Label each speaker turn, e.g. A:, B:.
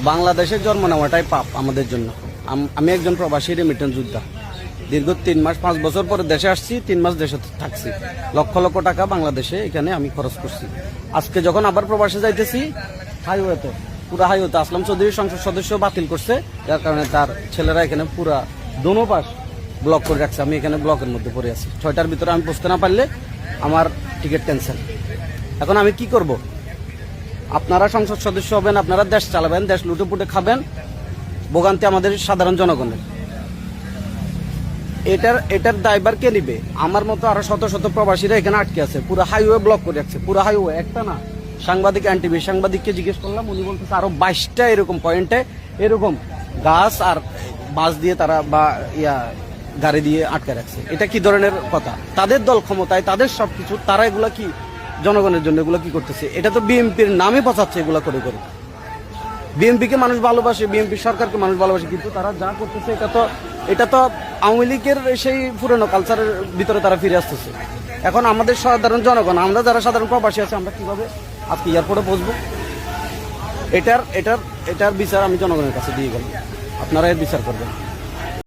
A: বাংলাদেশের জন্ম নেওয়াটাই পাপ আমাদের জন্য। আমি একজন প্রবাসী রেমিটেন্স যোদ্ধা। দীর্ঘ 3 মাস 5 বছর পরে দেশে আসছি, 3 মাস দেশে থাকছি, লক্ষ লক্ষ টাকা বাংলাদেশে এখানে আমি খরচ করছি। আজকে যখন আবার প্রবাসে যাইতেছি, হাইওয়েতে পুরা হাইওয়েতে আসলাম চৌধুরী সংসদ সদস্য বাতিল করছে, যার কারণে তার ছেলেরা এখানে পুরা দোনো পাশ ব্লক করে রাখছে। আমি এখানে ব্লকের মধ্যে পড়ে আছি। 6টার ভিতরে আমি পৌঁছতে না পারলে আমার টিকিট ক্যান্সেল। এখন আমি কি করব? আপনারা সংসদ সদস্য হবেন, আপনারা দেশ চালাবেন, দেশ লুটে পুটে খাবেন, ভোগান্তি আমাদের সাধারণ জনগণের। এটার দায়ভার কে নিবে? আমার মতো আরো শত শত প্রবাসীরা এখানে আটকে আছে, পুরো হাইওয়ে ব্লক করে রাখছে, পুরো হাইওয়ে। একটা না, সাংবাদিক এনটিভি সাংবাদিককে জিজ্ঞেস করলাম, উনি বলতেছে আরো 22টা এরকম পয়েন্টে এরকম গাছ আর বাস দিয়ে তারা বা গাড়ি দিয়ে আটকে রাখছে। এটা কি ধরনের কথা? তাদের দল ক্ষমতায়, তাদের সবকিছু, তারা এগুলা কি জনগণের জন্য এগুলো কি করতেছে? এটা তো বিএনপির নামে পচাচ্ছে এগুলা করে করে। বিএনপিকে মানুষ ভালোবাসে, বিএনপি সরকারকে মানুষ ভালোবাসে, কিন্তু তারা যা করতেছে এটা তো আওয়ামী লীগের সেই পুরনো কালচারের ভিতরে তারা ফিরে আসতেছে। এখন আমাদের সাধারণ জনগণ, আমরা যারা সাধারণ প্রবাসী আছে, আমরা কিভাবে আজকে এয়ারপোর্টে পৌঁছবো? এটার বিচার আমি জনগণের কাছে দিয়ে গেলাম, আপনারা এর বিচার করবেন।